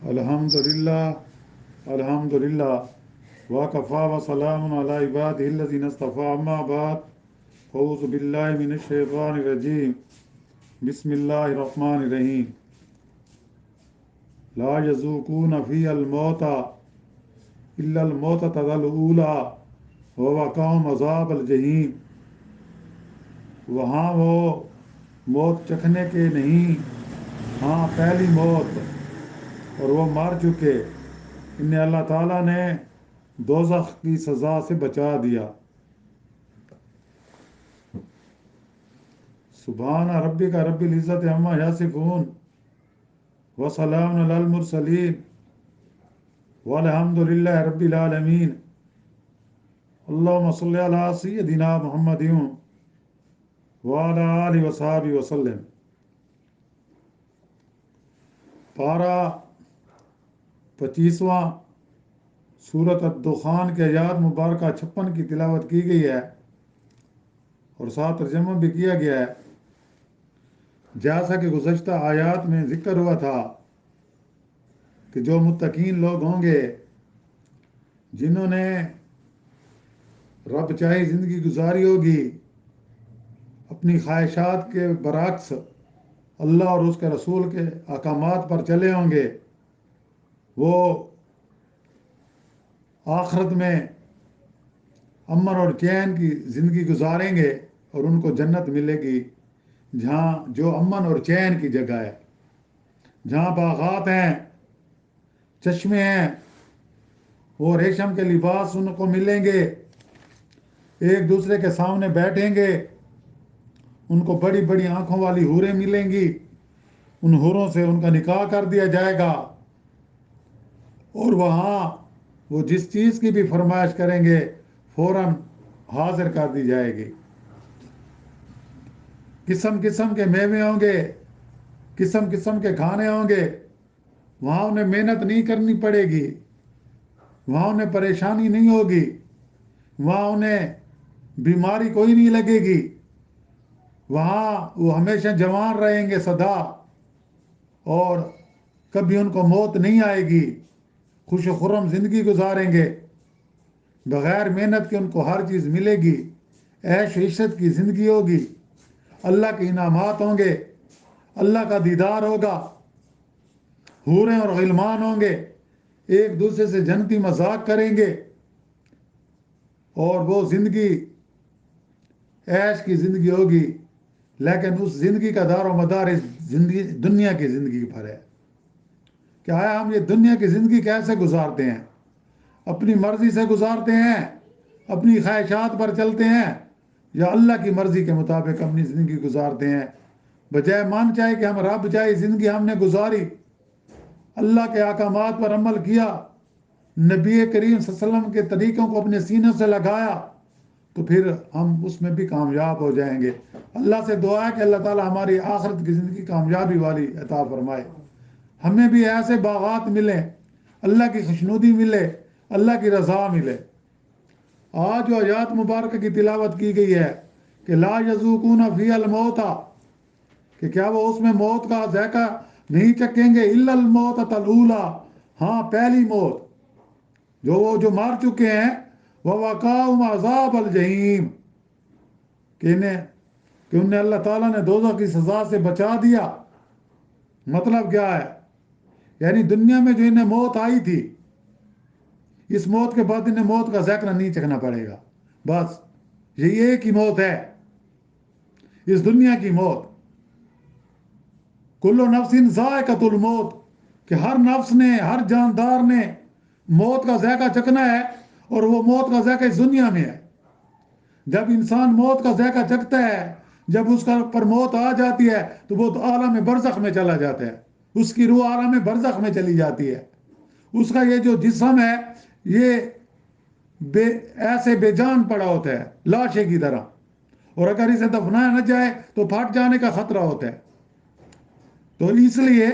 الحمدللہ الحمدللہ وکفا وسلام علی عبادہ الذین اصطفی اما بعد اعوذ باللہ من الشیطان الرجیم بسم اللہ الرحمن الرحیم لا یذوقون فی الموت الا الموتۃ الاولی ووقاهم عذاب الجحیم۔ وہاں وہ موت چکھنے کے نہیں، ہاں پہلی موت، اور وہ مر چکے، انہیں اللہ تعالیٰ نے دوزخ کی سزا سے بچا دیا۔ سبحان ربک رب العزت عما یصفون وسلام علی المرسلین والحمد للہ رب العالمین۔ اللہم صلی علی سیدنا محمد وعلی آلہ وصحبہ وسلم۔ پارہ 25واں سورۃ الدخان کے آیات مبارکہ 56 کی تلاوت کی گئی ہے اور ساتھ ترجمہ بھی کیا گیا ہے۔ جیسا کہ گزشتہ آیات میں ذکر ہوا تھا کہ جو متقین لوگ ہوں گے جنہوں نے رب چاہی زندگی گزاری ہوگی، اپنی خواہشات کے برعکس اللہ اور اس کے رسول کے احکامات پر چلے ہوں گے، وہ آخرت میں امن اور چین کی زندگی گزاریں گے اور ان کو جنت ملے گی، جہاں جو امن اور چین کی جگہ ہے، جہاں باغات ہیں، چشمے ہیں، وہ ریشم کے لباس ان کو ملیں گے، ایک دوسرے کے سامنے بیٹھیں گے، ان کو بڑی بڑی آنکھوں والی حوریں ملیں گی، ان حوروں سے ان کا نکاح کر دیا جائے گا، اور وہاں وہ جس چیز کی بھی فرمائش کریں گے فوراً حاضر کر دی جائے گی۔ قسم قسم کے میوے ہوں گے، قسم قسم کے کھانے ہوں گے، وہاں انہیں محنت نہیں کرنی پڑے گی، وہاں انہیں پریشانی نہیں ہوگی، وہاں انہیں بیماری کوئی نہیں لگے گی، وہاں وہ ہمیشہ جوان رہیں گے سدا، اور کبھی ان کو موت نہیں آئے گی، خوش و خرم زندگی گزاریں گے، بغیر محنت کے ان کو ہر چیز ملے گی، عیش و عشرت کی زندگی ہوگی، اللہ کے انعامات ہوں گے، اللہ کا دیدار ہوگا، حوریں اور غلمان ہوں گے، ایک دوسرے سے جنتی مذاق کریں گے، اور وہ زندگی عیش کی زندگی ہوگی، لیکن اس زندگی کا دار و مدار اس دنیا کی زندگی پر ہے کہ آیا ہم یہ دنیا کی زندگی کیسے گزارتے ہیں؟ اپنی مرضی سے گزارتے ہیں، اپنی خواہشات پر چلتے ہیں، یا اللہ کی مرضی کے مطابق اپنی زندگی گزارتے ہیں؟ بجائے مان چاہے کہ ہم رب چاہے زندگی ہم نے گزاری، اللہ کے احکامات پر عمل کیا، نبی کریم صلی اللہ علیہ وسلم کے طریقوں کو اپنے سینے سے لگایا، تو پھر ہم اس میں بھی کامیاب ہو جائیں گے۔ اللہ سے دعا ہے کہ اللہ تعالی ہماری آخرت کی زندگی کامیابی والی عطا فرمائے، ہمیں بھی ایسے باغات ملیں، اللہ کی خوشنودی ملے، اللہ کی رضا ملے۔ آج جو آیات مبارکہ کی تلاوت کی گئی ہے کہ لا یذوقون فی الموت، کہ کیا وہ اس میں موت کا ذائقہ نہیں چکیں گے، الا الموتۃ الاولی، ہاں پہلی موت، جو مار چکے ہیں، ووقاهم عذاب الجحیم، کہ انہیں اللہ تعالیٰ نے دوزخ کی سزا سے بچا دیا۔ مطلب کیا ہے؟ یعنی دنیا میں جو انہیں موت آئی تھی، اس موت کے بعد انہیں موت کا ذائقہ نہیں چکھنا پڑے گا، بس یہی ایک ہی موت ہے، اس دنیا کی موت۔ کل نفس ذائقۃ الموت، کہ ہر نفس نے، ہر جاندار نے موت کا ذائقہ چکھنا ہے، اور وہ موت کا ذائقہ اس دنیا میں ہے۔ جب انسان موت کا ذائقہ چکھتا ہے، جب اس کا پر موت آ جاتی ہے، تو وہ عالم برزخ میں چلا جاتا ہے، اس کی روح عالم برزخ میں چلی جاتی ہے، اس کا یہ جو جسم ہے یہ ایسے بے جان پڑا ہوتا ہے لاشے کی طرح، اور اگر اسے دفنایا نہ جائے تو پھٹ جانے کا خطرہ ہوتا ہے۔ تو اس لیے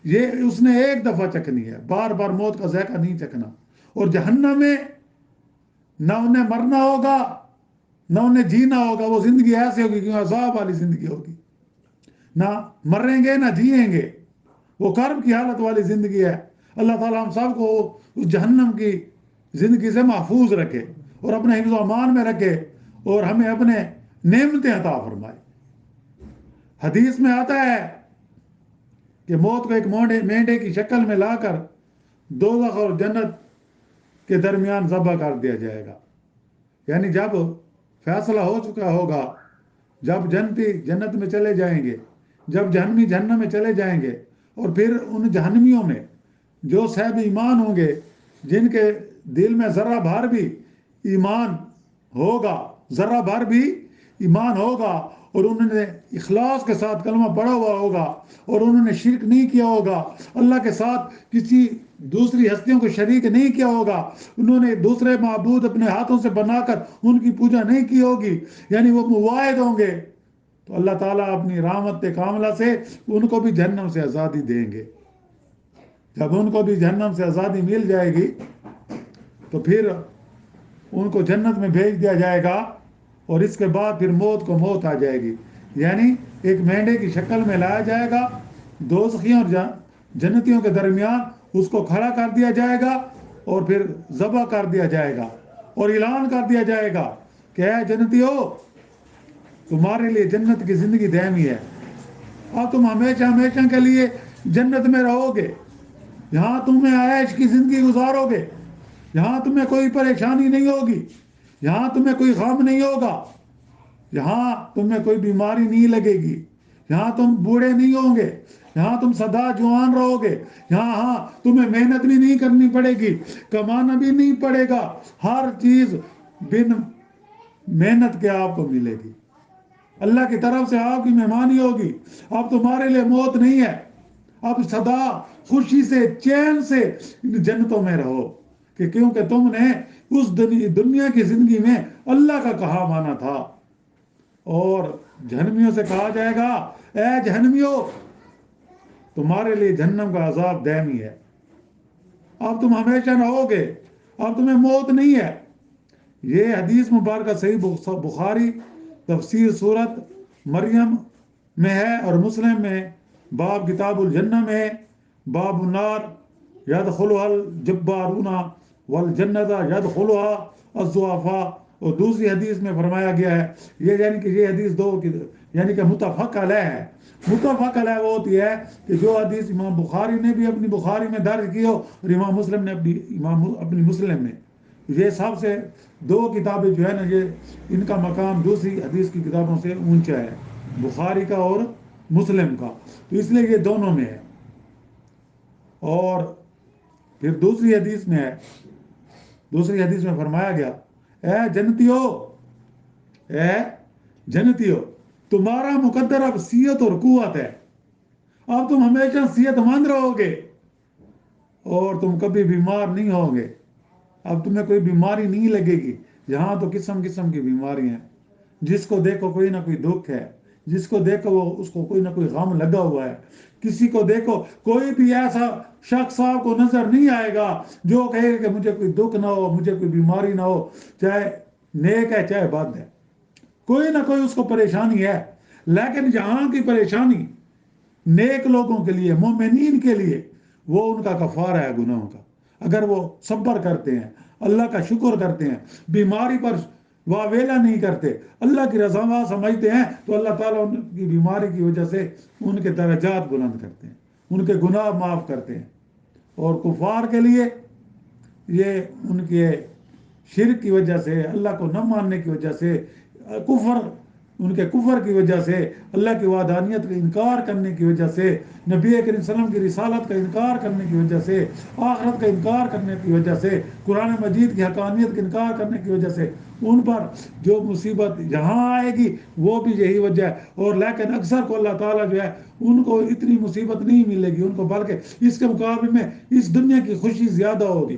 یہ اس نے ایک دفعہ چکھنی ہے، بار بار موت کا ذائقہ نہیں چکھنا۔ اور جہنم میں نہ انہیں مرنا ہوگا، نہ انہیں جینا ہوگا، وہ زندگی ایسے ہوگی کہ عذاب والی زندگی ہوگی، نہ مریں گے نہ جیئیں گے، وہ کرب کی حالت والی زندگی ہے۔ اللہ تعالیٰ ہم سب کو اس جہنم کی زندگی سے محفوظ رکھے اور اپنے حفظ و امان میں رکھے اور ہمیں اپنے نعمتیں عطا فرمائے۔ حدیث میں آتا ہے کہ موت کو ایک مینڈے کی شکل میں لا کر دوزخ اور جنت کے درمیان ذبح کر دیا جائے گا، یعنی جب فیصلہ ہو چکا ہوگا، جب جنتی جنت میں چلے جائیں گے، جب جہنمی جہنم میں چلے جائیں گے، اور پھر ان جہنمیوں میں جو صاحب ایمان ہوں گے، جن کے دل میں ذرہ بھر بھی ایمان ہوگا، ذرہ بھر بھی ایمان ہوگا، اور انہوں نے اخلاص کے ساتھ کلمہ پڑھا ہوا ہوگا، اور انہوں نے شرک نہیں کیا ہوگا، اللہ کے ساتھ کسی دوسری ہستیوں کو شریک نہیں کیا ہوگا، انہوں نے دوسرے معبود اپنے ہاتھوں سے بنا کر ان کی پوجا نہیں کی ہوگی، یعنی وہ موحد ہوں گے، تو اللہ تعالیٰ اپنی رحمت کاملہ سے ان کو بھی جہنم سے آزادی دیں گے۔ جب ان کو بھی جہنم سے آزادی مل جائے گی تو پھر ان کو جنت میں بھیج دیا جائے گا، اور اس کے بعد پھر موت کو موت آ جائے گی، یعنی ایک مینڈے کی شکل میں لایا جائے گا، دوزخیوں اور جنتیوں کے درمیان اس کو کھڑا کر دیا جائے گا، اور پھر ذبح کر دیا جائے گا، اور اعلان کر دیا جائے گا کہ اے جنتیو، تمہارے لیے جنت کی زندگی دائمی ہے، اب تم ہمیشہ ہمیشہ کے لیے جنت میں رہو گے، یہاں تمہیں عیش کی زندگی گزارو گے، یہاں تمہیں کوئی پریشانی نہیں ہوگی، یہاں تمہیں کوئی غم نہیں ہوگا، یہاں تمہیں کوئی بیماری نہیں لگے گی، یہاں تم بوڑھے نہیں ہوں گے، یہاں تم سدا جوان رہو گے، یہاں تمہیں محنت بھی نہیں کرنی پڑے گی، کمانا بھی نہیں پڑے گا، ہر چیز بن محنت کے آپ کو ملے گی، اللہ کی طرف سے آپ کی مہمانی ہوگی، اب تمہارے لیے موت نہیں ہے، اب سدا خوشی سے چین سے جنتوں میں رہو، کہ کیونکہ تم نے اس دنیا کی زندگی میں اللہ کا کہا مانا تھا۔ اور جہنمیوں سے کہا جائے گا، اے جہنمیوں، تمہارے لیے جہنم کا عذاب دائمی ہے، اب تم ہمیشہ رہو گے، اب تمہیں موت نہیں ہے۔ یہ حدیث مبارکہ صحیح بخاری تفسیر سورت مریم میں ہے، اور مسلم میں باب کتاب الجنہ میں باب النار یدخلها الجبارون والجنت یدخلها الضعفاء، اور دوسری حدیث میں فرمایا گیا ہے، یہ حدیث دو یعنی کہ متفق علیہ ہے۔ متفق علیہ وہ ہوتی ہے کہ جو حدیث امام بخاری نے بھی اپنی بخاری میں درج کی ہو، اور امام مسلم نے اپنی مسلم میں، یہ سب سے دو کتابیں جو ہے نا، یہ ان کا مقام دوسری حدیث کی کتابوں سے اونچا ہے، بخاری کا اور مسلم کا، تو اس لیے یہ دونوں میں ہے۔ اور پھر دوسری حدیث میں ہے، دوسری حدیث میں فرمایا گیا، اے جنتیو، اے جنتیو، تمہارا مقدر اب صحت اور قوت ہے، اب تم ہمیشہ صحت مند رہو گے، اور تم کبھی بیمار نہیں ہوں گے، اب تمہیں کوئی بیماری نہیں لگے گی، یہاں تو قسم قسم کی بیماری ہیں، جس کو دیکھو کوئی نہ کوئی دکھ ہے، جس کو دیکھو اس کو کوئی نہ کوئی غم لگا ہوا ہے، کسی کو دیکھو کوئی بھی ایسا شخص آپ کو نظر نہیں آئے گا جو کہے کہ مجھے کوئی دکھ نہ ہو، مجھے کوئی بیماری نہ ہو، چاہے نیک ہے چاہے بد ہے، کوئی نہ کوئی اس کو پریشانی ہے۔ لیکن یہاں کی پریشانی نیک لوگوں کے لیے، مومنین کے لیے، وہ ان کا کفارہ ہے گناہوں کا، اگر وہ صبر کرتے ہیں، اللہ کا شکر کرتے ہیں، بیماری پر واویلا نہیں کرتے، اللہ کی رضا سمجھتے ہیں، تو اللہ تعالیٰ ان کی بیماری کی وجہ سے ان کے درجات بلند کرتے ہیں، ان کے گناہ معاف کرتے ہیں۔ اور کفار کے لیے یہ ان کے شرک کی وجہ سے، اللہ کو نہ ماننے کی وجہ سے، ان کے کفر کی وجہ سے، اللہ کی وحدانیت کا انکار کرنے کی وجہ سے، نبی کریم صلی اللہ علیہ وسلم کی رسالت کا انکار کرنے کی وجہ سے، آخرت کا انکار کرنے کی وجہ سے، قرآن مجید کی حقانیت کا انکار کرنے کی وجہ سے ان پر جو مصیبت یہاں آئے گی وہ بھی یہی وجہ ہے۔ اور لیکن اکثر کو اللہ تعالیٰ جو ہے ان کو اتنی مصیبت نہیں ملے گی، ان کو بلکہ اس کے مقابلے میں اس دنیا کی خوشی زیادہ ہوگی،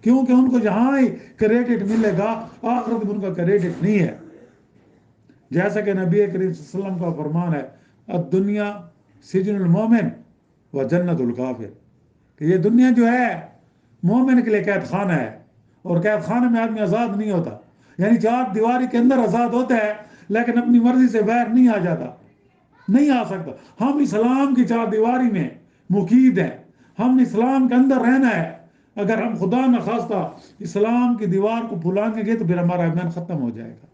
کیونکہ ان کو یہاں ہی کریڈٹ ملے گا، آخرت میں ان کا کریڈٹ نہیں ہے۔ جیسا کہ نبی کریم صلی اللہ علیہ وسلم کا فرمان ہے، الدنیا سجن المومن و جنت الکافر، کہ یہ دنیا جو ہے مومن کے لیے قید خانہ ہے، اور قید خانے میں آدمی آزاد نہیں ہوتا، یعنی چار دیواری کے اندر آزاد ہوتا ہے لیکن اپنی مرضی سے باہر نہیں آ جاتا، نہیں آ سکتا۔ ہم اسلام کی چار دیواری میں مقید ہیں، ہم اسلام کے اندر رہنا ہے. اگر ہم خدا نخواستہ اسلام کی دیوار کو پھلانگیں گے تو پھر ہمارا ایمان ختم ہو جائے گا.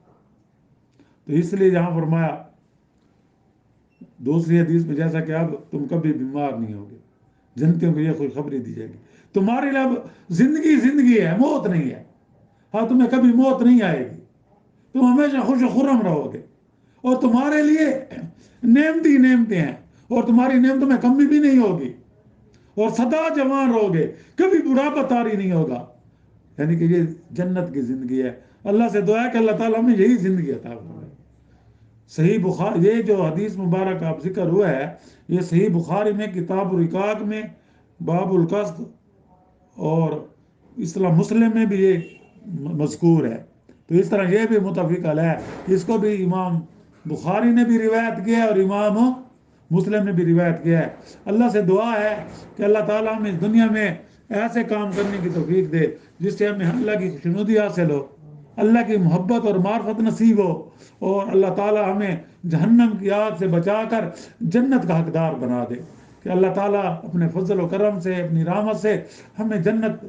تو اس لیے یہاں فرمایا دوسری حدیث میں، جیسا کہ اب تم کبھی بیمار نہیں ہوگے، جنتیوں کو یہ خوشخبری دی جائے گی، تمہارے لیے اب زندگی زندگی ہے، موت نہیں ہے. ہاں تمہیں کبھی موت نہیں آئے گی، تم ہمیشہ خوش و خرم رہو گے، اور تمہارے لیے نعمتی نعمتیں ہیں، اور تمہاری نعمتوں میں کمی بھی نہیں ہوگی، اور سدا جوان رہو گے، کبھی بڑھاپا طاری نہیں ہوگا. یعنی کہ یہ جنت کی زندگی ہے. اللہ سے دعا ہے کہ اللہ تعالیٰ ہمیں یہی زندگی عطا فرمائے. صحیح بخاری، یہ جو حدیث مبارک آپ ذکر ہوا ہے، یہ صحیح بخاری میں کتاب الرقاق میں باب القصد، اور اصطلاح مسلم میں بھی یہ مذکور ہے. تو اس طرح یہ بھی متفق علیہ ہے، اس کو بھی امام بخاری نے بھی روایت کیا ہے اور امام مسلم نے بھی روایت کیا ہے. اللہ سے دعا ہے کہ اللہ تعالیٰ ہمیں اس دنیا میں ایسے کام کرنے کی توفیق دے جس سے ہمیں اللہ کی خوشنودی حاصل ہو، اللہ کی محبت اور معرفت نصیب ہو، اور اللہ تعالیٰ ہمیں جہنم کی آگ سے بچا کر جنت کا حقدار بنا دے. کہ اللہ تعالیٰ اپنے فضل و کرم سے، اپنی رحمت سے ہمیں جنت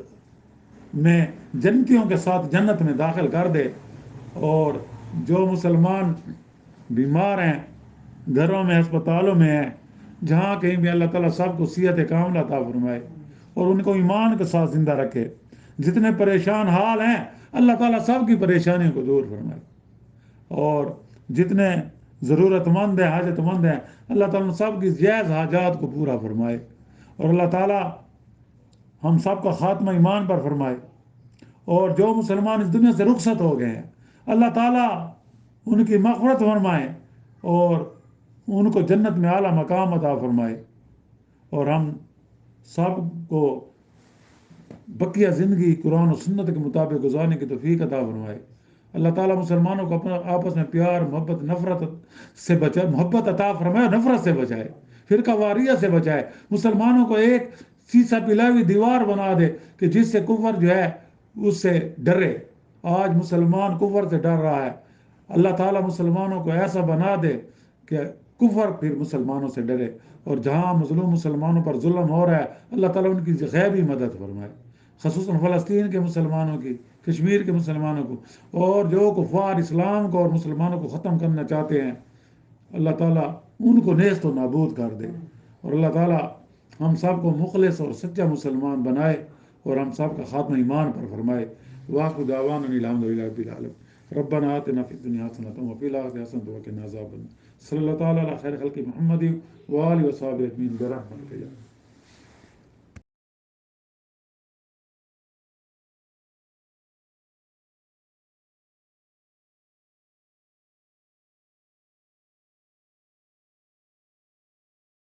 میں جنتیوں کے ساتھ جنت میں داخل کر دے. اور جو مسلمان بیمار ہیں، گھروں میں، ہسپتالوں میں ہیں، جہاں کہیں بھی اللہ تعالیٰ سب کو صحت کاملہ عطا فرمائے اور ان کو ایمان کے ساتھ زندہ رکھے. جتنے پریشان حال ہیں اللہ تعالیٰ سب کی پریشانیوں کو دور فرمائے، اور جتنے ضرورت مند ہیں، حاجت مند ہیں، اللہ تعالیٰ سب کی جائز حاجات کو پورا فرمائے. اور اللہ تعالیٰ ہم سب کا خاتمہ ایمان پر فرمائے. اور جو مسلمان اس دنیا سے رخصت ہو گئے ہیں اللہ تعالیٰ ان کی مغفرت فرمائے اور ان کو جنت میں اعلیٰ مقام عطا فرمائے. اور ہم سب کو بقیہ زندگی قرآن و سنت کے مطابق گزارنے کی توفیق عطا فرمائے. اللہ تعالیٰ مسلمانوں کو اپنا آپس میں پیار، محبت، نفرت سے بچائے، محبت عطا فرمائے، نفرت سے بچائے، فرقہ واریت سے بچائے. مسلمانوں کو ایک سیسا پلاوی دیوار بنا دے کہ جس سے کفر جو ہے اس سے ڈرے. آج مسلمان کفر سے ڈر رہا ہے، اللہ تعالیٰ مسلمانوں کو ایسا بنا دے کہ کفر پھر مسلمانوں سے ڈرے. اور جہاں مظلوم مسلمانوں پر ظلم ہو رہا ہے اللہ تعالیٰ ان کی غیبی مدد فرمائے، خصوصاً فلسطین کے مسلمانوں کی، کشمیر کے مسلمانوں کو، اور جو کفار اسلام کو اور مسلمانوں کو ختم کرنا چاہتے ہیں اللہ تعالیٰ ان کو نیست و نابود کر دے. اور اللہ تعالیٰ ہم سب کو مخلص اور سچا مسلمان بنائے اور ہم سب کا خاتمہ ایمان پر فرمائے. وآخر دعوانا الحمد للہ رب العالمین. ربنا آتنا فی الدنیا حسنۃ وفی الآخرۃ حسنۃ وقنا عذاب النار. صلی اللہ تعالیٰ علی خیر خلق محمد وآلہ وصحبہ اجمعین برحمتک یا